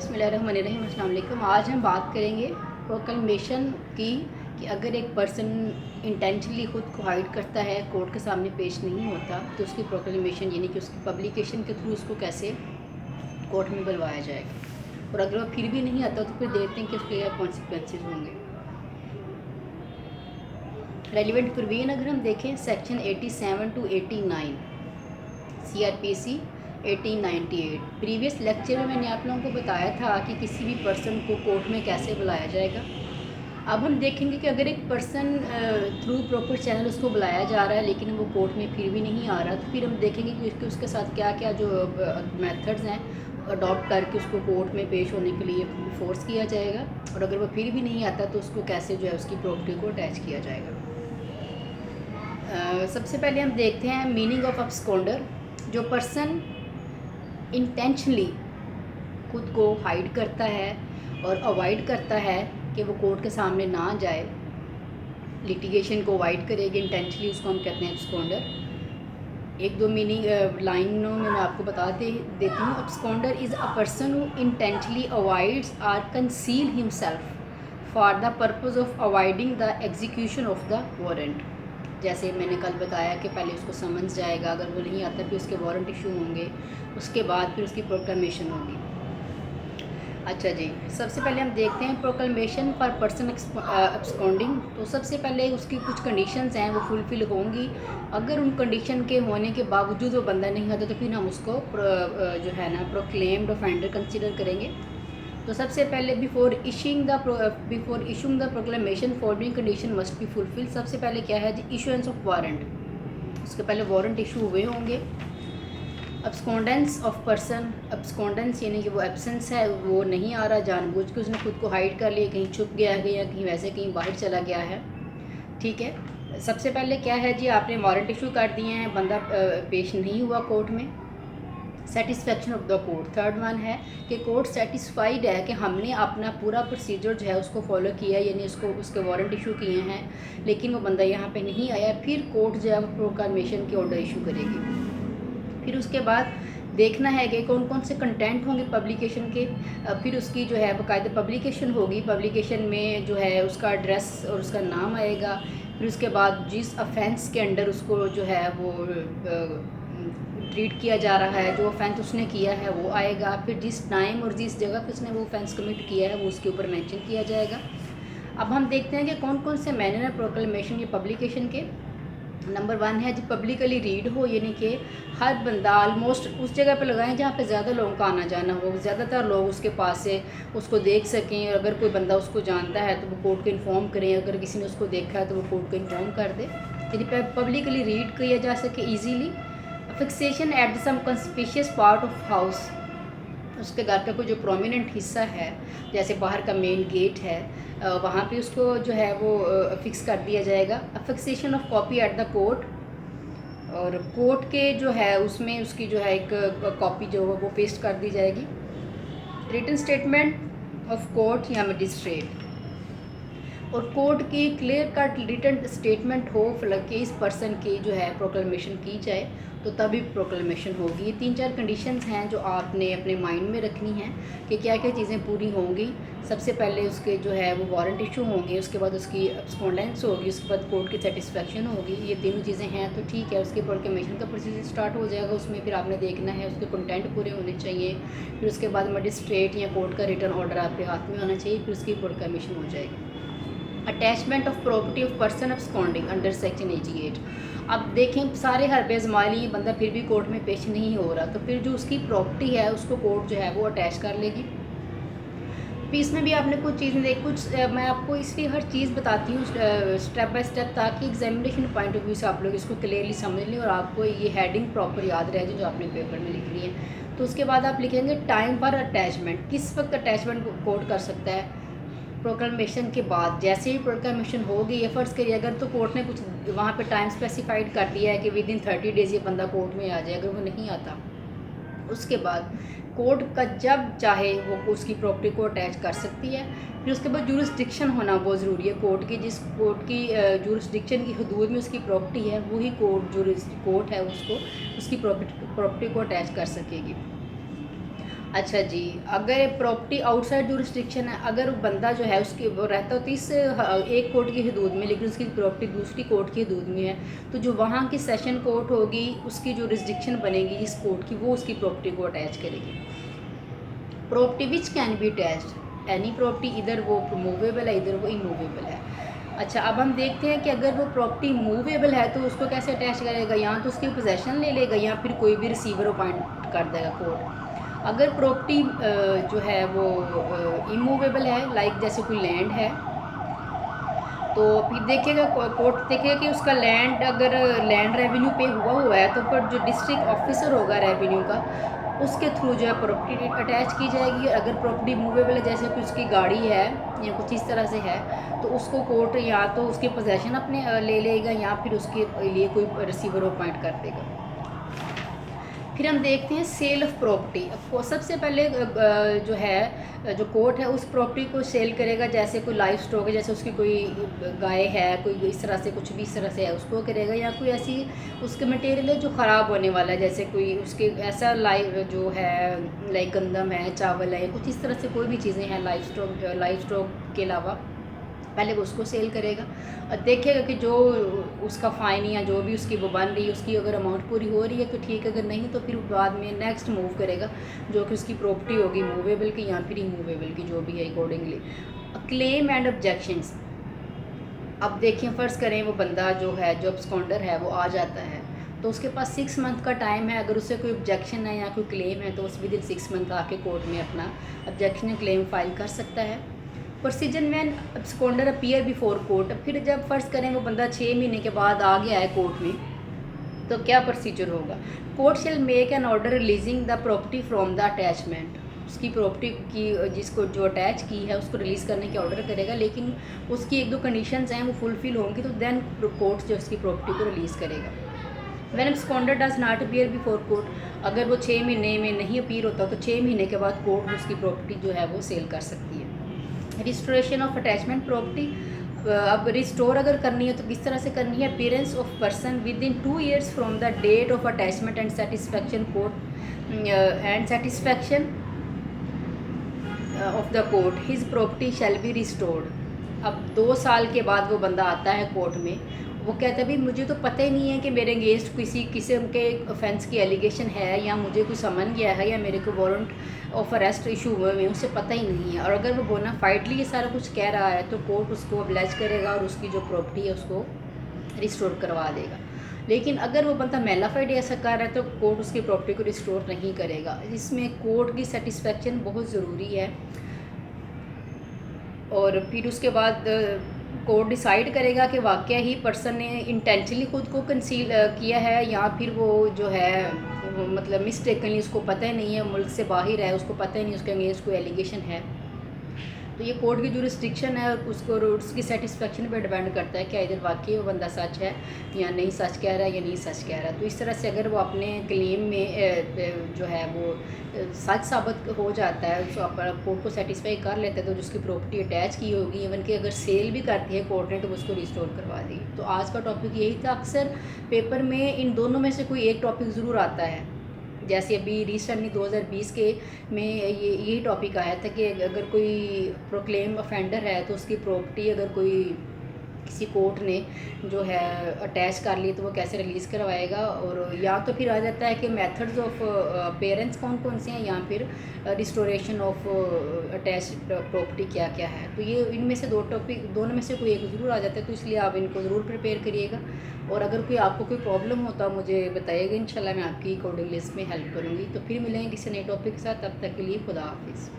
बिस्मिल्लाहिर्रहमानिर्रहीम। अस्सलाम वालेकुम। आज हम बात करेंगे प्रोक्लेमेशन की कि अगर एक पर्सन इंटेंशनली ख़ुद को हाइड करता है, कोर्ट के सामने पेश नहीं होता, तो उसकी प्रोक्लेमेशन यानी कि उसकी पब्लिकेशन के थ्रू उसको कैसे कोर्ट में बुलवाया जाएगा, और अगर वो फिर भी नहीं आता तो फिर देखते हैं कि उसके क्या कॉन्सिक्वेंसेस होंगे। रेलिवेंट प्रोविजन अगर हम देखें section 87 to 89 CRPC 1898। Previous lecture में मैंने आप लोगों को बताया था कि किसी भी पर्सन को कोर्ट में कैसे बुलाया जाएगा। अब हम देखेंगे कि अगर एक पर्सन थ्रू प्रॉपर चैनल उसको बुलाया जा रहा है लेकिन वो कोर्ट में फिर भी नहीं आ रहा, तो फिर हम देखेंगे कि उसके साथ क्या क्या जो मेथड्स हैं अडॉप्ट करके उसको कोर्ट में पेश होने के लिए फोर्स किया जाएगा, और अगर वो फिर भी नहीं आता तो उसको कैसे जो है उसकी प्रॉपर्टी को अटैच किया जाएगा। सबसे पहले हम देखते हैं मीनिंग ऑफ अब्सकॉन्डर। जो पर्सन इंटेंशनली खुद को हाइड करता है और अवॉइड करता है कि वो कोर्ट के सामने ना जाए, लिटिगेशन को अवॉइड करेगी इंटेंशनली, उसको हम कहते हैं अब्सकॉन्डर। एक दो मीनिंग लाइनों में मैं आपको बता देती हूँ। Absconder is a person who intentionally avoids or conceal himself for the purpose of avoiding the execution of the warrant. जैसे मैंने कल बताया कि पहले उसको समन्स जाएगा, अगर वो नहीं आता फिर उसके वारंट इशू होंगे, उसके बाद फिर उसकी प्रोक्लेमेशन होगी। अच्छा जी, सबसे पहले हम देखते हैं प्रोक्लेमेशन फॉर पर्सन एब्सकॉन्डिंग। तो सबसे पहले उसकी कुछ कंडीशंस हैं वो फुलफ़िल होंगी। अगर उन कंडीशन के होने के बावजूद वो बंदा नहीं आता तो फिर हम उसको जो है ना प्रोक्लेम्ड ऑफेंडर कंसिडर करेंगे। तो सबसे पहले before issuing the proclamation following condition must be fulfil. सबसे पहले क्या है जी, इशुएंस ऑफ वारंट। उसके पहले वारंट इशू हुए होंगे। अब्सकॉन्डेंस ऑफ पर्सन, अब्सकॉन्डेंस यानी कि वो एब्सेंस है, वो नहीं आ रहा, जानबूझ के उसने खुद को हाइड कर लिया, कहीं छुप गया है या कहीं वैसे कहीं बाहर चला गया है। ठीक है, सबसे पहले क्या है जी, आपने वारंट इशू कर दिए हैं, बंदा पेश नहीं हुआ कोर्ट में। Satisfaction of the court, third one है कि कोर्ट सेटिस्फाइड है कि हमने अपना पूरा प्रोसीजर जो है उसको फॉलो किया, यानी उसको उसके वारंट इशू किए हैं, लेकिन वो बंदा यहाँ पे नहीं आया, फिर कोर्ट जो है वो प्रोक्लेमेशन के ऑर्डर इशू करेगी। फिर उसके बाद देखना है कि कौन कौन से कंटेंट होंगे पब्लिकेशन के। फिर उसकी जो है बाकायदा पब्लिकेशन होगी, पब्लिकेशन में जो है उसका एड्रेस और उसका नाम आएगा। फिर उसके बाद जिस ऑफेंस के अंडर उसको जो है वो ट्रीट किया जा रहा है, जो ऑफेंस उसने किया है वो आएगा। फिर जिस टाइम और जिस जगह पे उसने वो ऑफेंस कमिट किया है वो उसके ऊपर मेंशन किया जाएगा। अब हम देखते हैं कि कौन कौन से मैनर है प्रोक्लेमेशन या पब्लिकेशन के। नंबर 1 है जी पब्लिकली रीड हो, यानी कि हर बंदा ऑलमोस्ट उस जगह पे लगाएं जहाँ पे ज़्यादा लोगों का आना जाना हो, ज़्यादातर लोग उसके पास से उसको देख सकें, और अगर कोई बंदा उसको जानता है तो वो कोर्ट को इन्फॉर्म करें, अगर किसी ने उसको देखा है तो वो कोर्ट को इन्फॉर्म कर दे, यदि पब्लिकली रीड किया जा सके easily. Fixation at some conspicuous part of house, उसके घर का कोई जो प्रोमिनेंट हिस्सा है, जैसे बाहर का मेन गेट है, वहाँ पे उसको जो है वो फिक्स कर दिया जाएगा। Fixation of copy at the court, और कोर्ट के जो है उसमें उसकी जो है एक कॉपी जो है वो पेस्ट कर दी जाएगी। रिटन स्टेटमेंट ऑफ कोर्ट या मजिस्ट्रेट, और कोर्ट की क्लियर कट रिटन स्टेटमेंट हो कि इस पर्सन की जो है प्रोक्लेमेशन की जाए तो तभी प्रोक्लेमेशन होगी। ये 3-4 कंडीशंस हैं जो आपने अपने माइंड में रखनी हैं कि क्या क्या चीज़ें पूरी होंगी। सबसे पहले उसके जो है वो वारंट इशू होंगे, उसके बाद उसकी अब्सकॉन्डेंस होगी, उसके बाद कोर्ट की सेटिस्फेक्शन होगी। ये तीनों चीज़ें हैं तो ठीक है, उसके प्रोक्लेमेशन का प्रोसीजर स्टार्ट हो जाएगा। उसमें फिर आपने देखना है उसके कंटेंट पूरे होने चाहिए, फिर उसके बाद मजिस्ट्रेट या कोर्ट का रिटर्न ऑर्डर आपके हाथ में होना चाहिए, फिर उसकी प्रोक्लेमेशन हो जाएगी। Attachment of property of person absconding under section 88। अब देखें सारे हरबे आजमा लिए, बंदा फिर भी कोर्ट में पेश नहीं हो रहा, तो फिर जो उसकी प्रॉपर्टी है उसको कोर्ट जो है वो अटैच कर लेगी। फिर इसमें भी आपने कुछ चीज़ें मैं आपको इसलिए हर चीज़ बताती हूँ स्टेप बाय स्टेप, ताकि एग्जामिनेशन पॉइंट ऑफ व्यू से आप लोग इसको क्लियरली समझ लें और आपको ये हेडिंग प्रॉपर याद रह जाए जो आपने पेपर में लिखनी है। तो उसके बाद आप लिखेंगे टाइम फॉर अटैचमेंट, किस वक्त अटैचमेंट कोर्ट कर सकता है। प्रोक्लेमेशन के बाद जैसे ही प्रोक्लेमेशन होगी, या फ़र्ज़ करिए अगर तो कोर्ट ने कुछ वहाँ पे टाइम स्पेसिफाइड कर दिया है कि विद इन 30 डेज़ ये बंदा कोर्ट में आ जाए, अगर वो नहीं आता उसके बाद कोर्ट का जब चाहे वो उसकी प्रॉपर्टी को अटैच कर सकती है। फिर उसके बाद जूरिसडिक्शन होना बहुत ज़रूरी है कोर्ट की, जिस कोर्ट की जूरिसडिक्शन की हदूद में उसकी प्रॉपर्टी है वही कोर्ट है उसको उसकी प्रॉपर्टी को अटैच कर सकेगी। अच्छा जी, अगर प्रॉपर्टी आउटसाइड जुरिस्डिक्शन है, अगर बंदा जो है उसकी वो रहता हो तो इस एक कोर्ट की हदूद में, लेकिन उसकी प्रॉपर्टी दूसरी कोर्ट की हदूद में है, तो जो वहाँ की सेशन कोर्ट होगी उसकी जुरिस्डिक्शन बनेगी इस कोर्ट की, वो उसकी प्रॉपर्टी को अटैच करेगी। Property which can be attached any property, इधर वो मूवेबल है इधर वो इमूवेबल है। अच्छा, अब हम देखते हैं कि अगर वो प्रॉपर्टी मूवेबल है तो उसको कैसे अटैच करेगा, या तो उसकी पोजेशन ले लेगा या फिर कोई भी रिसीवर अपॉइंट कर देगा कोर्ट। अगर प्रॉपर्टी जो है वो इमूवेबल है, लाइक जैसे कोई लैंड है, तो फिर देखिएगा कोर्ट देखेगा कि उसका लैंड, अगर लैंड रेवेन्यू पे हुआ है तो फिर जो डिस्ट्रिक्ट ऑफिसर होगा रेवेन्यू का, उसके थ्रू जो है प्रॉपर्टी अटैच की जाएगी। अगर प्रॉपर्टी मूवेबल है, जैसे कि उसकी गाड़ी है या कुछ इस तरह से है, तो उसको कोर्ट या तो उसके पोजेशन अपने ले लेगा या फिर उसके लिए कोई रिसीवर अपॉइंट कर देगा। फिर हम देखते हैं सेल ऑफ प्रॉपर्टी। सबसे पहले जो है जो कोर्ट है उस प्रॉपर्टी को सेल करेगा, जैसे कोई लाइफ स्टॉक है, जैसे उसकी कोई गाय है, कोई इस तरह से कुछ भी इस तरह से है उसको करेगा, या कोई ऐसी उसके मटेरियल है जो ख़राब होने वाला है, जैसे कोई उसके ऐसा जो है लाइक गंदम है, चावल है, कुछ इस तरह से कोई भी चीज़ें हैं लाइफ स्टॉक के अलावा, पहले वो उसको सेल करेगा और देखेगा कि जो उसका फ़ाइन या जो भी उसकी वो बन रही है उसकी अगर अमाउंट पूरी हो रही है तो ठीक है, अगर नहीं तो फिर बाद में नेक्स्ट मूव करेगा जो कि उसकी प्रॉपर्टी होगी मूवेबल की या फिर इमूवेबल की, जो भी है अकॉर्डिंगली। Claim and objections. अब देखिए फ़र्ज़ करें वो बंदा जो है जो अब्सकॉन्डर है वो आ जाता है, तो उसके पास 6 मंथ का टाइम है। अगर उससे कोई ऑब्जेक्शन है या कोई क्लेम है तो उस विद इन 6 मंथ आके कोर्ट में अपना ऑब्जेक्शन या क्लेम फाइल कर सकता है। प्रोसीजर में अब्सकॉन्डर अपीयर बिफोर कोर्ट। फिर जब फ़र्ज़ करें वो बंदा 6 महीने के बाद आ गया है कोर्ट में, तो क्या प्रोसीजर होगा। Court shell make an order releasing the property from the attachment. उसकी प्रॉपर्टी की जिसको जो अटैच की है उसको रिलीज़ करने के ऑर्डर करेगा, लेकिन उसकी एक दो कंडीशंस हैं वो फुलफ़िल होंगी तो देन कोर्ट जो उसकी प्रॉपर्टी को रिलीज़ करेगा। When absconder does not appear before court, अगर वो 6 महीने में नहीं अपीयर होता तो 6 महीने के बाद कोर्ट उसकी प्रॉपर्टी जो है वो सेल कर सकती है। Restoration of attachment property. अब रिस्टोर अगर करनी है तो किस तरह से करनी है। Appearance of person within 2 years from the date of attachment and satisfaction court and satisfaction of the court his property shall be restored. अब 2 साल के बाद वो बंदा आता है कोर्ट में, वो कहता है भाई मुझे तो पता ही नहीं है कि मेरे अगेंस्ट किसी किस्म के ऑफेंस की एलिगेशन है या मुझे कोई समन गया है या मेरे को वारंट ऑफ अरेस्ट इशू हुए हैं, उसे पता ही नहीं है। और अगर वो बोनाफाइडली ये सारा कुछ कह रहा है तो कोर्ट उसको अब्लाइज करेगा और उसकी जो प्रॉपर्टी है उसको रिस्टोर करवा देगा। लेकिन अगर वो बंदा मेलाफाइड ऐसा कर रहा है तो कोर्ट उसकी प्रॉपर्टी को रिस्टोर नहीं करेगा। इसमें कोर्ट की सेटिस्फेक्शन बहुत ज़रूरी है। और फिर उसके बाद कोर्ट डिसाइड करेगा कि वाकया ही पर्सन ने इंटेंशनली खुद को कंसील किया है या फिर वो जो है वो मतलब मिस्टेकनली उसको पता ही नहीं है, मुल्क से बाहर है, उसको पता ही नहीं उसके अगेंस्ट कोई एलिगेशन है। तो ये कोर्ट की जो रिस्ट्रिक्शन है और उसको उसकी सेटिस्फेक्शन पे डिपेंड करता है क्या इधर वाकई वो बंदा सच है या नहीं सच कह रहा है या नहीं सच कह रहा है। तो इस तरह से अगर वो अपने क्लेम में जो है वो सच साबित हो जाता है, उसको कोर्ट को सेटिस्फाई कर लेता है, तो जिसकी प्रॉपर्टी अटैच की होगी, इवन कि अगर सेल भी करती है कोर्ट ने तो उसको रिस्टोर करवा देगी। तो आज का टॉपिक यही था। अक्सर पेपर में इन दोनों में से कोई एक टॉपिक ज़रूर आता है। जैसे अभी रिसेंटली 2020 के में यही टॉपिक आया था कि अगर कोई प्रोक्लेम ऑफेंडर है तो उसकी प्रॉपर्टी अगर कोई किसी कोर्ट ने जो है अटैच कर ली तो वो कैसे रिलीज़ करवाएगा। और या तो फिर आ जाता है कि मेथड्स ऑफ पेरेंट्स कौन कौन से हैं या फिर रिस्टोरेशन ऑफ अटैच प्रॉपर्टी क्या क्या है। तो ये इनमें से दो टॉपिक दोनों में से कोई एक ज़रूर आ जाता है, तो इसलिए आप इनको ज़रूर प्रिपेयर करिएगा। और अगर कोई आपको कोई प्रॉब्लम होता मुझे बताइएगा, इंशाल्लाह मैं आपकी अकॉर्डिंगली इसमें हेल्प करूँगी। तो फिर मिलेंगे किसी नए टॉपिक के साथ, तब तक के लिए खुदा हाफिज़।